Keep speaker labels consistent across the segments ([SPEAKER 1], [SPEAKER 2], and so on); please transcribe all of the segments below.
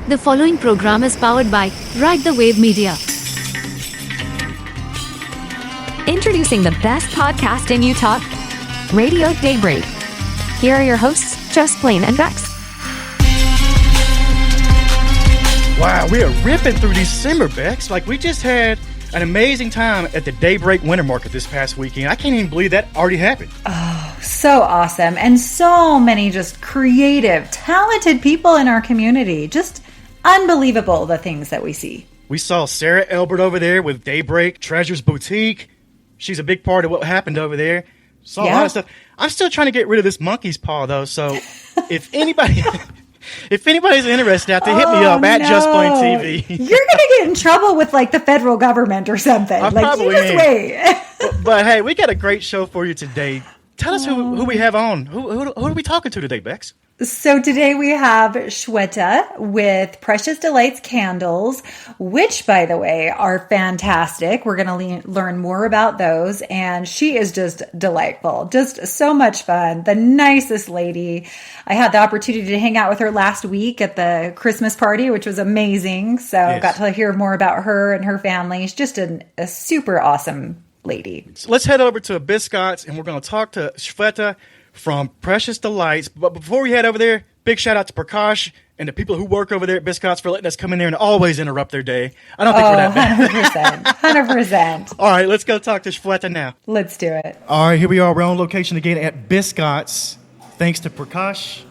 [SPEAKER 1] The following program is powered by Ride the Wave Media.
[SPEAKER 2] Introducing the best podcast in Utah, Radio Daybreak. Here are your hosts, Just Plain and Bex.
[SPEAKER 3] Wow, we are ripping through December, Bex. Like, we just had an amazing time at the Daybreak Winter Market this past weekend. I can't even believe that already happened.
[SPEAKER 4] Oh, so awesome. And so many just creative, talented people in our community. Just unbelievable, the things that we see.
[SPEAKER 3] We saw Sarah Elbert over there with Daybreak Treasures Boutique. She's a big part of what happened over there. Saw a lot of stuff. I'm still trying to get rid of this monkey's paw, though. So if anybody's interested out there, hit me up at Just Plain TV.
[SPEAKER 4] You're going to get in trouble with like the federal government or something.
[SPEAKER 3] I
[SPEAKER 4] like,
[SPEAKER 3] probably
[SPEAKER 4] just wait.
[SPEAKER 3] but hey, we got a great show for you today. Tell us who we have on. Who are we talking to today, Bex?
[SPEAKER 4] So today we have Shweta with Precious Delights Candles, which, by the way, are fantastic. We're going to learn more about those. And she is just delightful. Just so much fun. The nicest lady. I had the opportunity to hang out with her last week at the Christmas party, which was amazing. So
[SPEAKER 3] Yes.
[SPEAKER 4] got to hear more about her and her family. She's just a super awesome lady.
[SPEAKER 3] So let's head over to Biscott's, and we're going to talk to Shweta from Precious Delights. But before we head over there, big shout out to Prakash and the people who work over there at Biscott's for letting us come in there and always interrupt their day. I don't think we're that bad.
[SPEAKER 4] 100%. 100%.
[SPEAKER 3] All right, let's go talk to Shweta now.
[SPEAKER 4] Let's do it.
[SPEAKER 3] All right, here we are. We're on location again at Biscott's. Thanks to Prakash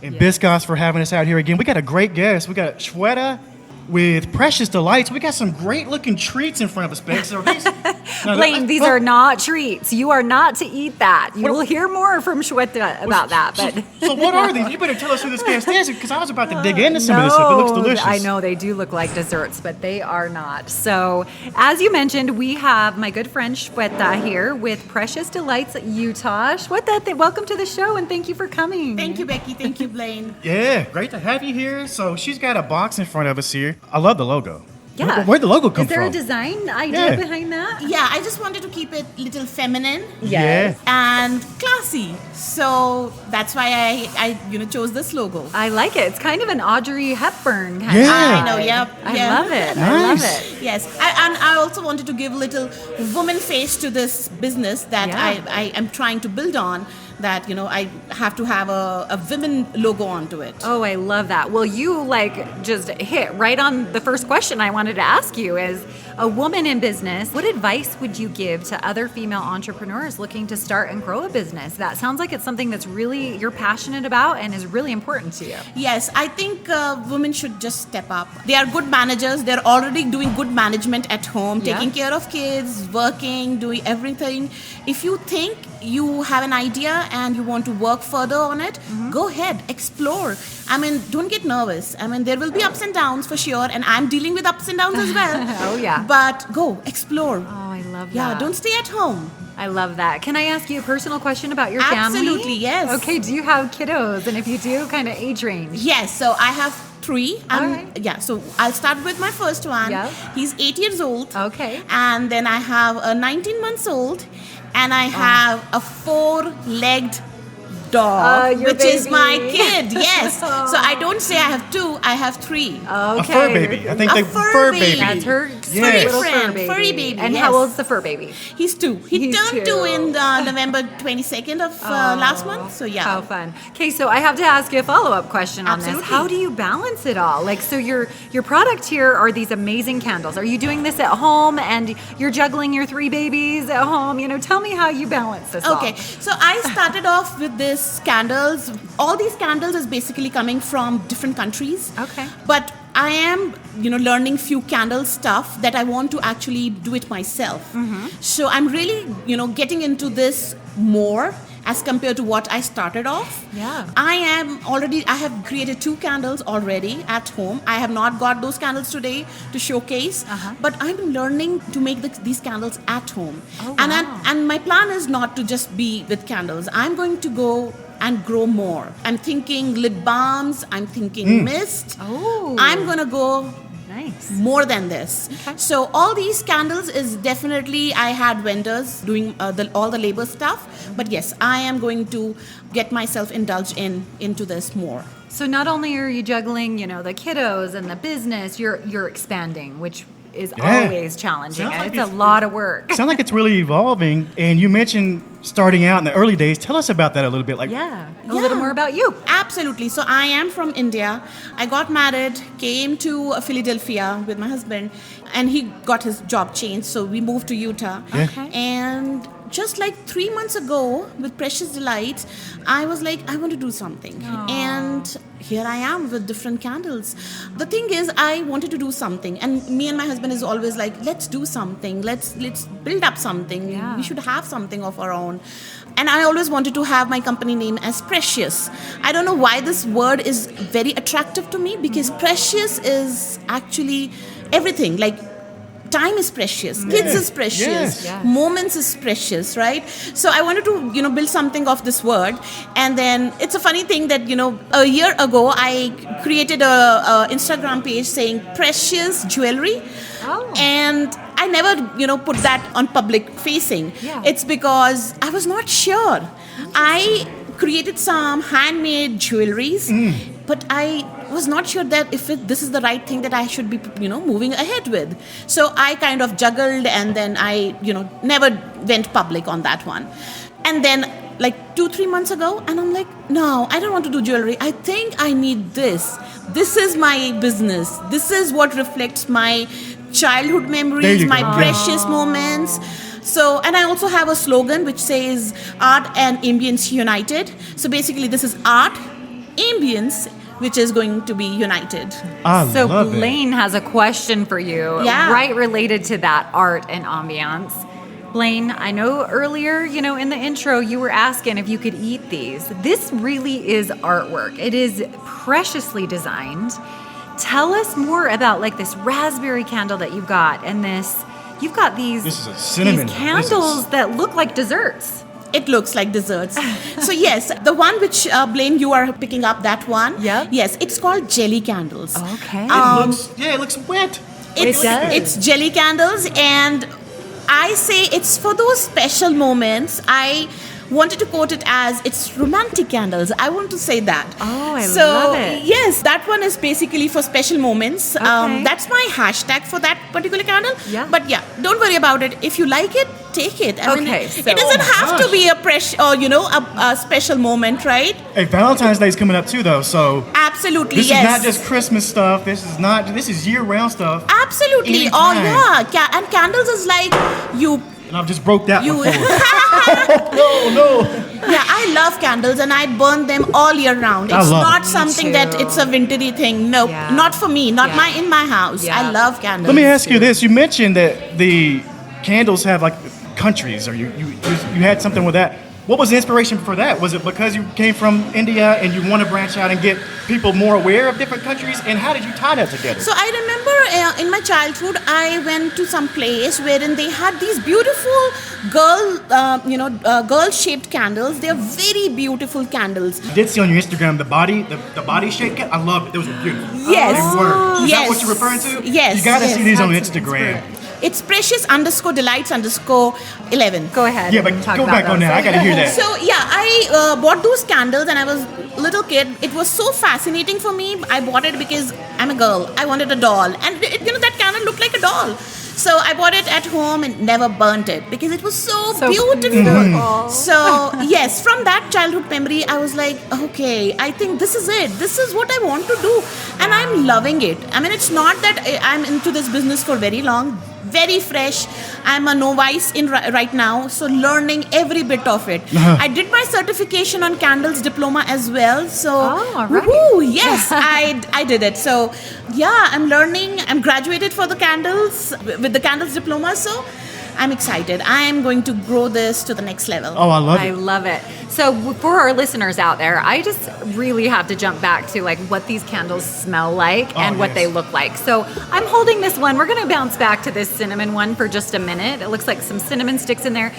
[SPEAKER 3] and Biscott's for having us out here again. We got a great guest. We got Shweta with Precious Delights. We got some great looking treats in front of us, Bex.
[SPEAKER 5] Blaine, these are not treats. You are not to eat that. You will hear more from Shweta about that. But
[SPEAKER 3] So what are these? You better tell us who this guest is, because I was about to dig into some of this stuff. It looks delicious.
[SPEAKER 5] I know they do look like desserts, but they are not. So, as you mentioned, we have my good friend Shweta here with Precious Delights Utah. Shweta, welcome to the show, and thank you for coming.
[SPEAKER 6] Thank you, Becky. Thank you, Blaine.
[SPEAKER 3] Yeah, great to have you here. So she's got a box in front of us here. I love the logo.
[SPEAKER 5] Yeah.
[SPEAKER 3] Where'd the logo come
[SPEAKER 5] Is there
[SPEAKER 3] from?
[SPEAKER 5] a design idea behind that?
[SPEAKER 6] Yeah, I just wanted to keep it a little feminine
[SPEAKER 3] Yeah.
[SPEAKER 6] and classy. So that's why I chose this logo.
[SPEAKER 5] I like it. It's kind of an Audrey Hepburn kind
[SPEAKER 3] Yeah.
[SPEAKER 5] of
[SPEAKER 6] I know, yep.
[SPEAKER 5] I love it. I
[SPEAKER 3] Nice.
[SPEAKER 5] love it.
[SPEAKER 6] Yes, and I also wanted to give a little woman face to this business that
[SPEAKER 5] Yeah.
[SPEAKER 6] I am trying to build on. That I have to have a women logo onto it.
[SPEAKER 5] Oh, I love that. Well, you just hit right on the first question I wanted to ask you is, a woman in business, what advice would you give to other female entrepreneurs looking to start and grow a business? That sounds like it's something that's really you're passionate about and is really important to you.
[SPEAKER 6] Yes, I think women should just step up. They are good managers. They're already doing good management at home,
[SPEAKER 5] Yeah.
[SPEAKER 6] taking care of kids, working, doing everything. If you think you have an idea and you want to work further on it, go ahead, explore. I mean, don't get nervous. I mean, there will be ups and downs for sure, and I'm dealing with ups and downs as well.
[SPEAKER 5] Oh, yeah.
[SPEAKER 6] But go, explore.
[SPEAKER 5] Oh, I love that.
[SPEAKER 6] Yeah, don't stay at home.
[SPEAKER 5] I love that. Can I ask you a personal question about your family?
[SPEAKER 6] Absolutely, yes.
[SPEAKER 5] Okay, do you have kiddos? And if you do, kind of age range?
[SPEAKER 6] Yes, so I have 3.
[SPEAKER 5] All right.
[SPEAKER 6] Yeah, so I'll start with my first one.
[SPEAKER 5] Yeah.
[SPEAKER 6] He's 8 years old.
[SPEAKER 5] Okay.
[SPEAKER 6] And then I have a 19 months old, and I have a 4-legged dog,
[SPEAKER 5] Your
[SPEAKER 6] which is my
[SPEAKER 5] baby.
[SPEAKER 6] kid. Yes. So I don't say I have 2, I have 3.
[SPEAKER 5] Okay.
[SPEAKER 3] A fur baby. I think
[SPEAKER 6] A
[SPEAKER 3] they
[SPEAKER 6] fur
[SPEAKER 3] fur
[SPEAKER 6] baby.
[SPEAKER 3] baby.
[SPEAKER 5] That's her
[SPEAKER 3] Yes.
[SPEAKER 5] little
[SPEAKER 6] Friend,
[SPEAKER 5] fur baby.
[SPEAKER 6] furry baby,
[SPEAKER 5] And
[SPEAKER 6] yes.
[SPEAKER 5] how old's the fur baby?
[SPEAKER 6] He's 2. He
[SPEAKER 5] He's
[SPEAKER 6] turned 2
[SPEAKER 5] 2.
[SPEAKER 6] in November 22nd of last month. So yeah.
[SPEAKER 5] How fun. Okay, so I have to ask you a follow-up question on
[SPEAKER 6] Absolutely.
[SPEAKER 5] this. How do you balance it all? Like, so your product here are these amazing candles. Are you doing this at home and you're juggling your 3 babies at home? Tell me how you balance this all.
[SPEAKER 6] Okay, so I started off with this candles. All these candles is basically coming from different countries.
[SPEAKER 5] Okay.
[SPEAKER 6] But I am, learning few candle stuff that I want to actually do it myself. So I'm really, getting into this more as compared to what I started off.
[SPEAKER 5] Yeah.
[SPEAKER 6] I have created 2 candles already at home. I have not got those candles today to showcase, but I'm learning to make these candles at home.
[SPEAKER 5] Oh,
[SPEAKER 6] and
[SPEAKER 5] wow.
[SPEAKER 6] and my plan is not to just be with candles. I'm going to go and grow more. I'm thinking lip balms. I'm thinking mist.
[SPEAKER 5] Oh.
[SPEAKER 6] I'm going to go
[SPEAKER 5] Nice.
[SPEAKER 6] more than this.
[SPEAKER 5] Okay.
[SPEAKER 6] So all these candles is definitely, I had vendors doing all the labor stuff. But yes, I am going to get myself indulged into this more.
[SPEAKER 5] So not only are you juggling, the kiddos and the business, you're expanding, which is always challenging.
[SPEAKER 3] Sounds like
[SPEAKER 5] it's a lot of work.
[SPEAKER 3] Sounds like it's really evolving. And you mentioned starting out in the early days. Tell us about that a little bit.
[SPEAKER 5] A little more about you.
[SPEAKER 6] Absolutely. So I am from India. I got married, came to Philadelphia with my husband, and he got his job changed. So we moved to Utah.
[SPEAKER 3] Yeah.
[SPEAKER 5] Okay.
[SPEAKER 6] And just like 3 months ago with Precious Delights, I was like, I want to do something. And here I am with different candles. The thing is, I wanted to do something. And me and my husband is always like, let's do something. Let's build up something.
[SPEAKER 5] Yeah.
[SPEAKER 6] We should have something of our own. And I always wanted to have my company name as Precious. I don't know why this word is very attractive to me, because precious is actually everything. Like, time is precious, kids is precious,
[SPEAKER 5] Yes.
[SPEAKER 6] moments is precious, right? So I wanted to, build something of this word. And then it's a funny thing that, a year ago, I created a Instagram page saying Precious Jewelry.
[SPEAKER 5] Oh.
[SPEAKER 6] And I never, put that on public facing.
[SPEAKER 5] Yeah.
[SPEAKER 6] It's because I was not sure. I created some handmade jewelries, but I was not sure that if this is the right thing that I should be, moving ahead with. So I kind of juggled, and then I, never went public on that one. And then like 2-3 months ago, and I'm like, no, I don't want to do jewelry. I think I need this. This is my business. This is what reflects my childhood
[SPEAKER 3] There
[SPEAKER 6] memories,
[SPEAKER 3] you
[SPEAKER 6] my
[SPEAKER 3] go.
[SPEAKER 6] precious moments. So, and I also have a slogan which says art and ambience united. So basically this is art, ambience, which is going to be united.
[SPEAKER 5] So
[SPEAKER 3] love
[SPEAKER 5] Blaine has a question for you,
[SPEAKER 6] Yeah.
[SPEAKER 5] right related to that art and ambiance. Blaine, I know earlier, in the intro, you were asking if you could eat these. This really is artwork. It is preciously designed. Tell us more about like this raspberry candle that you've got, and you've got these,
[SPEAKER 3] This is a cinnamon.
[SPEAKER 5] these candles that look like desserts.
[SPEAKER 6] It looks like desserts. So yes, the one which, Blaine, you are picking up, that one.
[SPEAKER 5] Yep.
[SPEAKER 6] Yes, it's called jelly candles.
[SPEAKER 5] Okay.
[SPEAKER 3] It looks wet.
[SPEAKER 6] It's,
[SPEAKER 5] It does.
[SPEAKER 6] it's jelly candles, and I say it's for those special moments. I wanted to quote it as it's romantic candles. I want to say that.
[SPEAKER 5] Oh, I
[SPEAKER 6] so,
[SPEAKER 5] love it.
[SPEAKER 6] Yes, that one is basically for special moments.
[SPEAKER 5] Okay.
[SPEAKER 6] That's my hashtag for that particular candle.
[SPEAKER 5] Yeah.
[SPEAKER 6] But yeah, don't worry about it. If you like it, take it. I mean,
[SPEAKER 5] Okay,
[SPEAKER 6] it
[SPEAKER 5] so-
[SPEAKER 6] doesn't have to
[SPEAKER 3] gosh.
[SPEAKER 6] be a a special moment, right?
[SPEAKER 3] Hey, Valentine's Day's coming up too, though. So
[SPEAKER 6] Absolutely,
[SPEAKER 3] this
[SPEAKER 6] yes.
[SPEAKER 3] is not just Christmas stuff. This is year-round stuff.
[SPEAKER 6] Absolutely.
[SPEAKER 3] Anytime.
[SPEAKER 6] Oh yeah. And candles is like you.
[SPEAKER 3] And I've just broke that
[SPEAKER 6] You.
[SPEAKER 3] one forward. No.
[SPEAKER 6] Yeah, I love candles, and I burn them all year round.
[SPEAKER 3] I
[SPEAKER 6] It's
[SPEAKER 3] love
[SPEAKER 6] not
[SPEAKER 3] it.
[SPEAKER 6] something
[SPEAKER 5] Me
[SPEAKER 6] that
[SPEAKER 5] too.
[SPEAKER 6] it's a wintry thing. No,
[SPEAKER 5] Yeah.
[SPEAKER 6] not for me. Not
[SPEAKER 5] Yeah.
[SPEAKER 6] in my house.
[SPEAKER 5] Yeah.
[SPEAKER 6] I love candles.
[SPEAKER 3] Let me ask you this. You mentioned that the candles have like countries, or you had something with that. What was the inspiration for that? Was it because you came from India and you want to branch out and get people more aware of different countries? And how did you tie that together?
[SPEAKER 6] So I remember in my childhood, I went to some place wherein they had these beautiful girl-shaped candles. They are very beautiful candles.
[SPEAKER 3] I did see on your Instagram the body shape. I love it. Those were beautiful.
[SPEAKER 6] Yes.
[SPEAKER 3] They were. Is
[SPEAKER 6] Yes.
[SPEAKER 3] that what you're referring to?
[SPEAKER 6] Yes,
[SPEAKER 3] You got to
[SPEAKER 6] yes.
[SPEAKER 3] see these on
[SPEAKER 5] That's
[SPEAKER 3] Instagram.
[SPEAKER 6] It's precious_delights_11.
[SPEAKER 5] Go ahead.
[SPEAKER 3] Yeah, but
[SPEAKER 5] and talk
[SPEAKER 3] go
[SPEAKER 5] about
[SPEAKER 3] back on
[SPEAKER 5] those.
[SPEAKER 3] that. I got to hear that.
[SPEAKER 6] So yeah, I bought those candles, and I was a little kid. It was so fascinating for me. I bought it because I'm a girl. I wanted a doll, and that candle looked like a doll. So I bought it at home and never burnt it because it was so beautiful. So yes, from that childhood memory, I was like, okay, I think this is it. This is what I want to do, and I'm loving it. I mean, it's not that I'm into this business for very long. Very fresh. I'm a novice in right now, so learning every bit of it. I did my certification on candles diploma as well. So,
[SPEAKER 5] all right.
[SPEAKER 6] woohoo, yes, I did it. So, yeah, I'm learning. I'm graduated for the candles with the candles diploma. So, I'm excited. I am going to grow this to the next level.
[SPEAKER 3] Oh, I love
[SPEAKER 5] I
[SPEAKER 3] it.
[SPEAKER 5] love it. So for our listeners out there, I just really have to jump back to like what these candles smell like and what
[SPEAKER 3] yes.
[SPEAKER 5] they look like. So I'm holding this one. We're going to bounce back to this cinnamon one for just a minute. It looks like some cinnamon sticks in there.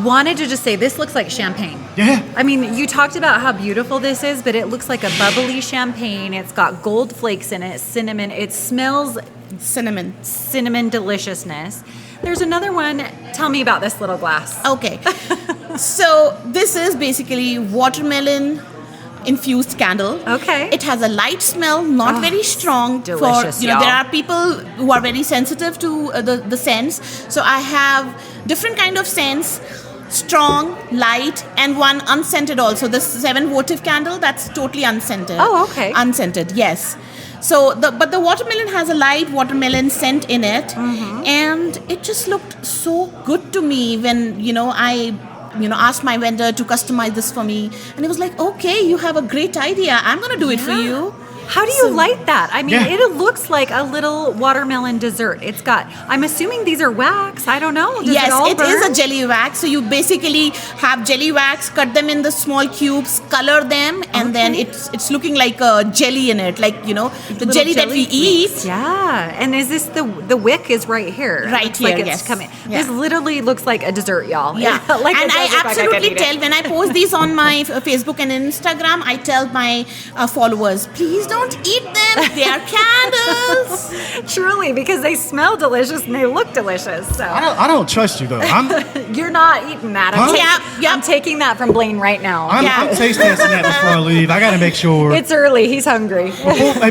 [SPEAKER 5] Wanted to just say this looks like champagne.
[SPEAKER 3] Yeah.
[SPEAKER 5] I mean, you talked about how beautiful this is, but it looks like a bubbly champagne. It's got gold flakes in it, cinnamon. It smells cinnamon deliciousness. There's another one. Tell me about this little glass.
[SPEAKER 6] Okay. So this is basically watermelon, infused candle.
[SPEAKER 5] Okay.
[SPEAKER 6] It has a light smell, not very strong.
[SPEAKER 5] delicious,
[SPEAKER 6] there
[SPEAKER 5] y'all.
[SPEAKER 6] are people who are very sensitive to the scents. So I have different kind of scents. Strong, light, and one unscented also. This 7 votive candle, that's totally unscented.
[SPEAKER 5] Oh, okay.
[SPEAKER 6] Unscented, yes. So but the watermelon has a light watermelon scent in it, and it just looked so good to me when I asked my vendor to customize this for me, and it was like, okay, you have a great idea. I'm gonna do it for you.
[SPEAKER 5] How do you light that? I mean,
[SPEAKER 3] Yeah.
[SPEAKER 5] it looks like a little watermelon dessert. It's got, I'm assuming these are wax. I don't know. Does
[SPEAKER 6] Yes,
[SPEAKER 5] it all
[SPEAKER 6] it
[SPEAKER 5] burn?
[SPEAKER 6] is a jelly wax. So you basically have jelly wax, cut them in the small cubes, color them, and then it's looking like a jelly in it, like the
[SPEAKER 5] Little
[SPEAKER 6] jelly that we
[SPEAKER 5] flakes.
[SPEAKER 6] eat.
[SPEAKER 5] Yeah. And is this the wick is right here? It
[SPEAKER 6] Right
[SPEAKER 5] looks like
[SPEAKER 6] here,
[SPEAKER 5] it's
[SPEAKER 6] yes.
[SPEAKER 5] coming.
[SPEAKER 6] Yeah.
[SPEAKER 5] This literally looks like a dessert, y'all.
[SPEAKER 6] Yeah,
[SPEAKER 5] Like
[SPEAKER 6] and
[SPEAKER 5] it does
[SPEAKER 6] I
[SPEAKER 5] look like
[SPEAKER 6] absolutely
[SPEAKER 5] could eat it.
[SPEAKER 6] tell when I post these on my Facebook and Instagram, I tell my followers, please don't eat them. They are candles.
[SPEAKER 5] Truly, because they smell delicious and they look delicious. So
[SPEAKER 3] I don't trust you though.
[SPEAKER 5] you're not eating that.
[SPEAKER 3] Huh?
[SPEAKER 6] Yep.
[SPEAKER 5] I'm taking that from Blaine right now.
[SPEAKER 3] I'm taste testing that before I leave. I got to make sure.
[SPEAKER 5] It's early. He's hungry.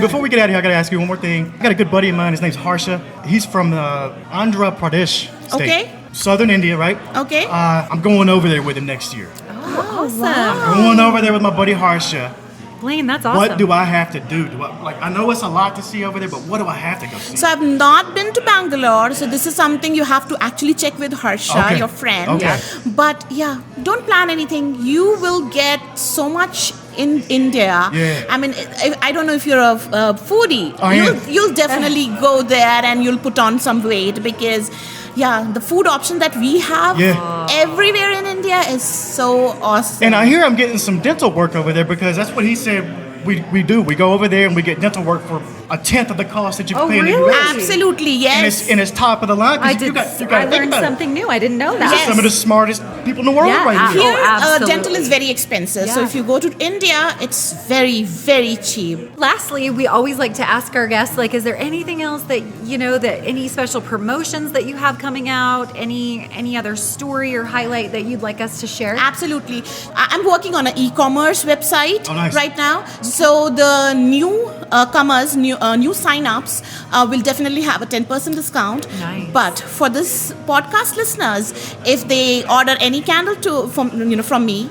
[SPEAKER 3] Before we get out of here, I got to ask you one more thing. I got a good buddy of mine. His name's Harsha. He's from Andhra Pradesh state.
[SPEAKER 6] Okay.
[SPEAKER 3] Southern India, right?
[SPEAKER 6] Okay.
[SPEAKER 3] I'm going over there with him next year.
[SPEAKER 5] Awesome.
[SPEAKER 3] Going over there with my buddy Harsha.
[SPEAKER 5] Blaine, that's awesome.
[SPEAKER 3] What do I have to do? I know it's a lot to see over there, but what do I have to go see?
[SPEAKER 6] So I've not been to Bangalore, so this is something you have to actually check with Harsha,
[SPEAKER 3] Okay.
[SPEAKER 6] your friend.
[SPEAKER 3] Okay.
[SPEAKER 6] But yeah, don't plan anything. You will get so much in India.
[SPEAKER 3] Yeah.
[SPEAKER 6] I mean, I don't know if you're a foodie.
[SPEAKER 3] I am.
[SPEAKER 6] You'll definitely go there and you'll put on some weight because, yeah, the food option that we have everywhere in India is so awesome.
[SPEAKER 3] And I hear I'm getting some dental work over there because that's what he said we do. We go over there and we get dental work for a tenth of the cost that you can
[SPEAKER 5] Oh,
[SPEAKER 3] pay in the
[SPEAKER 5] really?
[SPEAKER 3] US.
[SPEAKER 6] Absolutely, yes.
[SPEAKER 3] And it's top of the line. 'cause
[SPEAKER 5] I
[SPEAKER 3] you
[SPEAKER 5] did.
[SPEAKER 3] got
[SPEAKER 5] I
[SPEAKER 3] to think
[SPEAKER 5] learned
[SPEAKER 3] about it.
[SPEAKER 5] something new. I didn't know that.
[SPEAKER 3] These are some of the smartest people in the world
[SPEAKER 5] Yeah,
[SPEAKER 3] right here.
[SPEAKER 6] Here,
[SPEAKER 5] absolutely.
[SPEAKER 6] dental is very expensive. So
[SPEAKER 5] Yeah.
[SPEAKER 6] if you go to India, it's very, very cheap.
[SPEAKER 5] Lastly, we always like to ask our guests, like, is there anything else that that any special promotions that you have coming out? Any other story or highlight that you'd like us to share?
[SPEAKER 6] Absolutely. I'm working on an e-commerce website
[SPEAKER 3] Oh, nice.
[SPEAKER 6] right now. So the new comers, new sign-ups will definitely have a 10% discount.
[SPEAKER 5] Nice.
[SPEAKER 6] But for this podcast listeners, if they order any candle from me,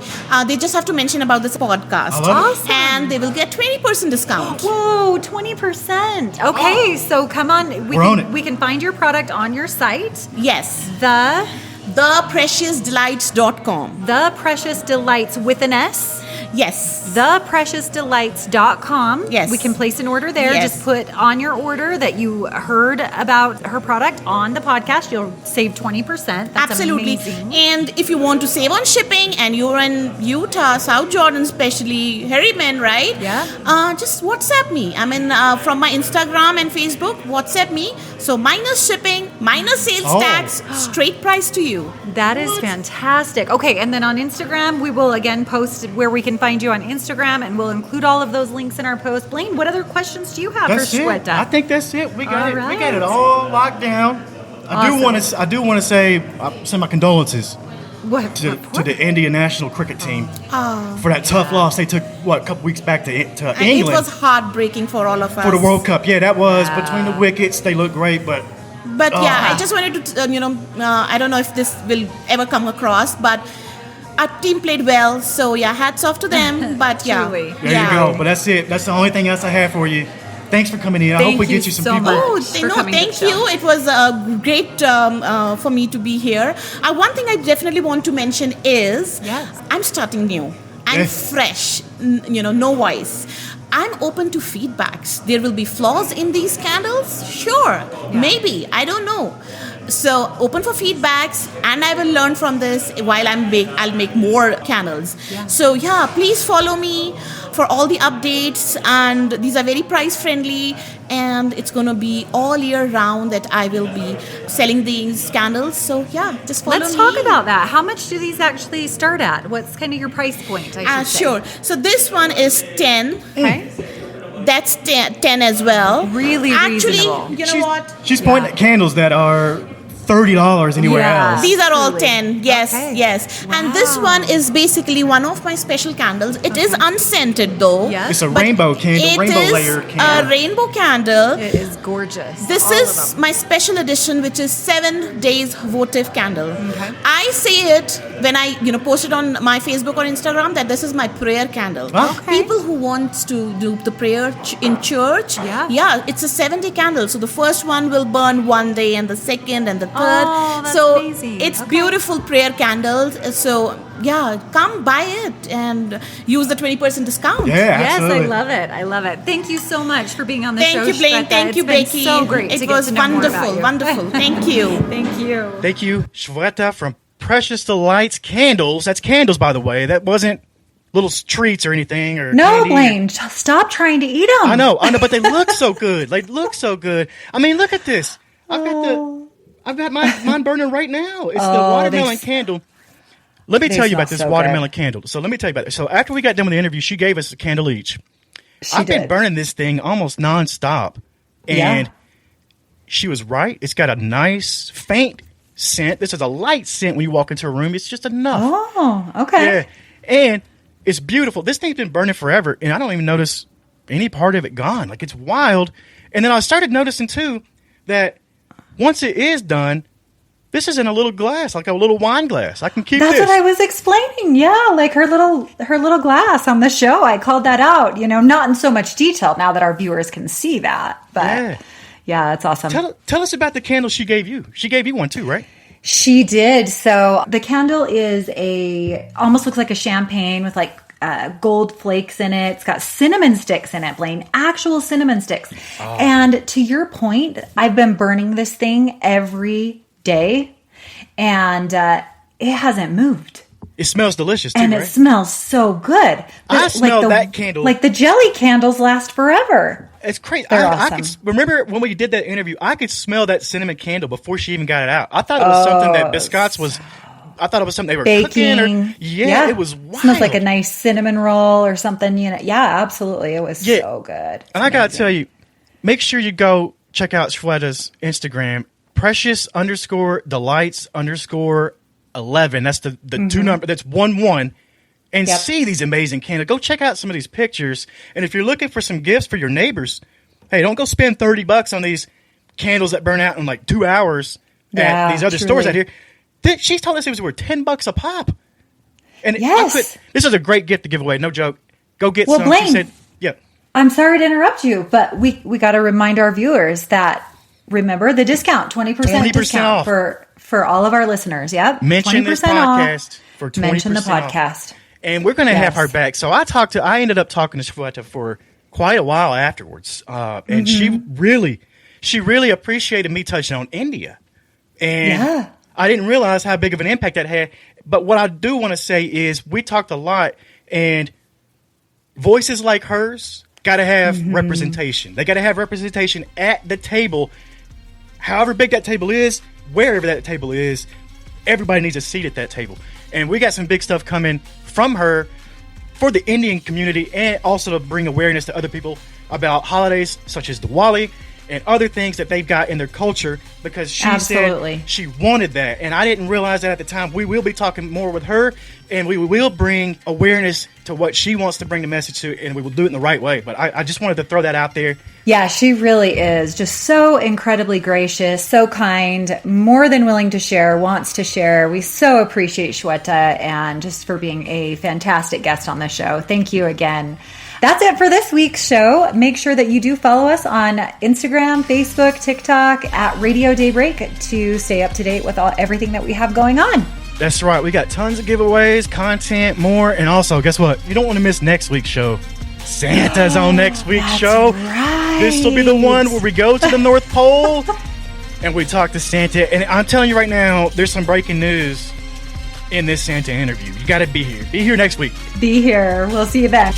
[SPEAKER 6] they just have to mention about this podcast.
[SPEAKER 3] I love it.
[SPEAKER 5] Awesome.
[SPEAKER 6] And they will get 20% discount.
[SPEAKER 5] Whoa, 20%. Okay, so come on.
[SPEAKER 3] We're on it.
[SPEAKER 5] We can find your product on your site,
[SPEAKER 6] Yes.
[SPEAKER 5] the
[SPEAKER 6] thepreciousdelights.com.
[SPEAKER 5] The Precious Delights with an S.
[SPEAKER 6] Yes.
[SPEAKER 5] thepreciousdelights.com.
[SPEAKER 6] Yes.
[SPEAKER 5] We can place an order there.
[SPEAKER 6] Yes.
[SPEAKER 5] Just put on your order that you heard about her product on the podcast. You'll save 20%. That's
[SPEAKER 6] Absolutely.
[SPEAKER 5] amazing.
[SPEAKER 6] And if you want to save on shipping and you're in Utah, South Jordan especially, hairy men, right?
[SPEAKER 5] Yeah.
[SPEAKER 6] Just WhatsApp me. I mean, from my Instagram and Facebook, WhatsApp me. So minus shipping, minus sales
[SPEAKER 3] Oh.
[SPEAKER 6] tax, straight price to you.
[SPEAKER 5] That is fantastic. Okay, and then on Instagram, we will again post where we can find you on Instagram, and we'll include all of those links in our post. Blaine, what other questions do you have
[SPEAKER 3] That's
[SPEAKER 5] for
[SPEAKER 3] it.
[SPEAKER 5] Shweta?
[SPEAKER 3] I think that's it. We got
[SPEAKER 5] All
[SPEAKER 3] it. We
[SPEAKER 5] right.
[SPEAKER 3] got it all locked down. I do want to say send my condolences
[SPEAKER 5] What?
[SPEAKER 3] to the India national cricket team for that tough loss. They took a couple weeks back to
[SPEAKER 6] And
[SPEAKER 3] England
[SPEAKER 6] it was heartbreaking for all of us.
[SPEAKER 3] for the World Cup. Yeah, that was between the wickets. They look great, but
[SPEAKER 6] But yeah, I just wanted to, I don't know if this will ever come across, but our team played well. So yeah, hats off to them. But yeah,
[SPEAKER 5] Truly.
[SPEAKER 3] there you go. But that's it. That's the only thing else I have for you. Thanks for coming in. I
[SPEAKER 5] Thank
[SPEAKER 3] hope we
[SPEAKER 5] you
[SPEAKER 3] get you some
[SPEAKER 5] so
[SPEAKER 3] people.
[SPEAKER 5] much.
[SPEAKER 6] Oh,
[SPEAKER 5] for coming to
[SPEAKER 6] thank
[SPEAKER 5] the show.
[SPEAKER 6] you. It was great for me to be here. One thing I definitely want to mention is
[SPEAKER 5] Yes.
[SPEAKER 6] I'm starting new. I'm
[SPEAKER 3] Yes.
[SPEAKER 6] fresh, no voice. I'm open to feedbacks. There will be flaws in these candles? Sure. Maybe. I don't know. So open for feedbacks, and I will learn from this while I'll make more candles.
[SPEAKER 5] Yeah.
[SPEAKER 6] So yeah, please follow me for all the updates, and these are very price friendly, and it's going to be all year round that I will be selling these candles. So yeah, just follow
[SPEAKER 5] Let's
[SPEAKER 6] me.
[SPEAKER 5] talk about that. How much do these actually start at? What's kind of your price point? I should say?
[SPEAKER 6] Sure. So this one is 10.
[SPEAKER 5] Okay.
[SPEAKER 6] That's 10 as well.
[SPEAKER 5] Really
[SPEAKER 6] Actually,
[SPEAKER 5] reasonable.
[SPEAKER 6] you know what?
[SPEAKER 3] She's pointing at candles that are $30 anywhere else.
[SPEAKER 6] These are all
[SPEAKER 5] Truly.
[SPEAKER 6] 10. Yes,
[SPEAKER 5] Okay.
[SPEAKER 6] yes. And this one is basically one of my special candles. It is unscented though.
[SPEAKER 5] Yes.
[SPEAKER 3] It's a
[SPEAKER 6] but
[SPEAKER 3] rainbow candle,
[SPEAKER 6] it
[SPEAKER 3] rainbow
[SPEAKER 6] is
[SPEAKER 3] layer candle.
[SPEAKER 6] a rainbow candle.
[SPEAKER 5] It is gorgeous.
[SPEAKER 6] This
[SPEAKER 5] All of
[SPEAKER 6] is
[SPEAKER 5] them.
[SPEAKER 6] my special edition, which is 7 days votive candle. I say it when I, post it on my Facebook or Instagram that this is my prayer candle.
[SPEAKER 3] Okay.
[SPEAKER 6] People who want to do the prayer in church,
[SPEAKER 5] Yeah.
[SPEAKER 6] it's a 7-day candle. So the first one will burn one day, and the second, and the third.
[SPEAKER 5] Oh, that's
[SPEAKER 6] so
[SPEAKER 5] amazing.
[SPEAKER 6] it's
[SPEAKER 5] Okay.
[SPEAKER 6] beautiful prayer candles. So come buy it and use the 20% discount.
[SPEAKER 3] Yeah,
[SPEAKER 5] Yes,
[SPEAKER 3] absolutely.
[SPEAKER 5] I love it. I love it. Thank you so much for being on the show.
[SPEAKER 6] Thank you, Blaine.
[SPEAKER 5] Shweta.
[SPEAKER 6] Thank you,
[SPEAKER 5] It's been
[SPEAKER 6] Becky.
[SPEAKER 5] so great
[SPEAKER 6] It
[SPEAKER 5] to get
[SPEAKER 6] was
[SPEAKER 5] to know more about
[SPEAKER 6] wonderful,
[SPEAKER 5] you.
[SPEAKER 6] wonderful. Thank you.
[SPEAKER 5] Thank you.
[SPEAKER 3] Thank you, Shweta from Precious Delights Candles. That's candles, by the way. That wasn't little treats or anything. Or
[SPEAKER 4] No,
[SPEAKER 3] candy.
[SPEAKER 4] Blaine, stop trying to eat them.
[SPEAKER 3] I know, but they look so good. They look so good. I mean, look at this. I've got mine burning right now. It's the watermelon candle. Let me tell you about this
[SPEAKER 4] smell so
[SPEAKER 3] watermelon candle. So let me tell you about it. So after we got done with the interview, she gave us a candle each. I've been burning this thing almost nonstop. And she was right. It's got a nice, faint scent. This is a light scent when you walk into a room. It's just enough.
[SPEAKER 4] Oh, okay.
[SPEAKER 3] Yeah. And it's beautiful. This thing's been burning forever, and I don't even notice any part of it gone. Like, it's wild. And then I started noticing, too, that once it is done, this is in a little glass, like a little wine glass. I can keep
[SPEAKER 4] That's
[SPEAKER 3] this.
[SPEAKER 4] what I was explaining. Yeah, like her little glass on the show. I called that out. Not in so much detail now that our viewers can see that. But yeah, it's awesome.
[SPEAKER 3] Tell us about the candle she gave you. She gave you one, too, right?
[SPEAKER 4] She did. So the candle is almost looks like a champagne with like gold flakes in it. It's got cinnamon sticks in it, Blaine, actual cinnamon sticks. Oh. And to your point, I've been burning this thing every day and it hasn't moved.
[SPEAKER 3] It smells delicious, too,
[SPEAKER 4] and
[SPEAKER 3] right?
[SPEAKER 4] it smells so good.
[SPEAKER 3] I smell that candle.
[SPEAKER 4] Like the jelly candles last forever.
[SPEAKER 3] It's crazy.
[SPEAKER 4] They're
[SPEAKER 3] I
[SPEAKER 4] awesome.
[SPEAKER 3] could remember when we did that interview, I could smell that cinnamon candle before she even got it out. I thought it was something that Biscottes was... I thought it was something they were cooking. Or, it was wild.
[SPEAKER 4] Smells like a nice cinnamon roll or something. Yeah, absolutely. It was so good. It's
[SPEAKER 3] and I got to tell you, make sure you go check out Shweta's Instagram, precious_delights_11. That's the two number. That's 11. And see these amazing candles. Go check out some of these pictures. And if you're looking for some gifts for your neighbors, hey, don't go spend $30 on these candles that burn out in like 2 hours at these other stores out here. She told us it was worth $10 a pop. And this is a great gift to give away. No joke. Go get some.
[SPEAKER 4] Blaine,
[SPEAKER 3] she said,
[SPEAKER 4] I'm sorry to interrupt you, but we got to remind our viewers that, remember, the discount, 20% discount
[SPEAKER 3] off.
[SPEAKER 4] for all of our listeners. Yep.
[SPEAKER 3] Mention this podcast for 20%
[SPEAKER 4] Mention the
[SPEAKER 3] off.
[SPEAKER 4] podcast.
[SPEAKER 3] And we're going to have her back. So I ended up talking to Shweta for quite a while afterwards. And she really appreciated me touching on India. And I didn't realize how big of an impact that had. But what I do want to say is we talked a lot, and voices like hers got to have representation. They got to have representation at the table. However big that table is, wherever that table is, everybody needs a seat at that table. And we got some big stuff coming from her for the Indian community, and also to bring awareness to other people about holidays such as Diwali and other things that they've got in their culture, because she said she wanted that. And I didn't realize that at the time. We will be talking more with her, and we will bring awareness to what she wants to bring the message to, and we will do it in the right way. But I just wanted to throw that out there.
[SPEAKER 4] Yeah, she really is just so incredibly gracious, so kind, more than willing to share, wants to share. We so appreciate Shweta, and just for being a fantastic guest on the show. Thank you again. That's it for this week's show. Make sure that you do follow us on Instagram, Facebook, TikTok at Radio Daybreak to stay up to date with everything that we have going on.
[SPEAKER 3] That's right. We got tons of giveaways, content, more. And also, guess what? You don't want to miss next week's show. Santa's on next week's show.
[SPEAKER 4] Right.
[SPEAKER 3] This will be the one where we go to the North Pole and we talk to Santa. And I'm telling you right now, there's some breaking news in this Santa interview. You got to be here. Be here next week.
[SPEAKER 4] Be here. We'll see you then.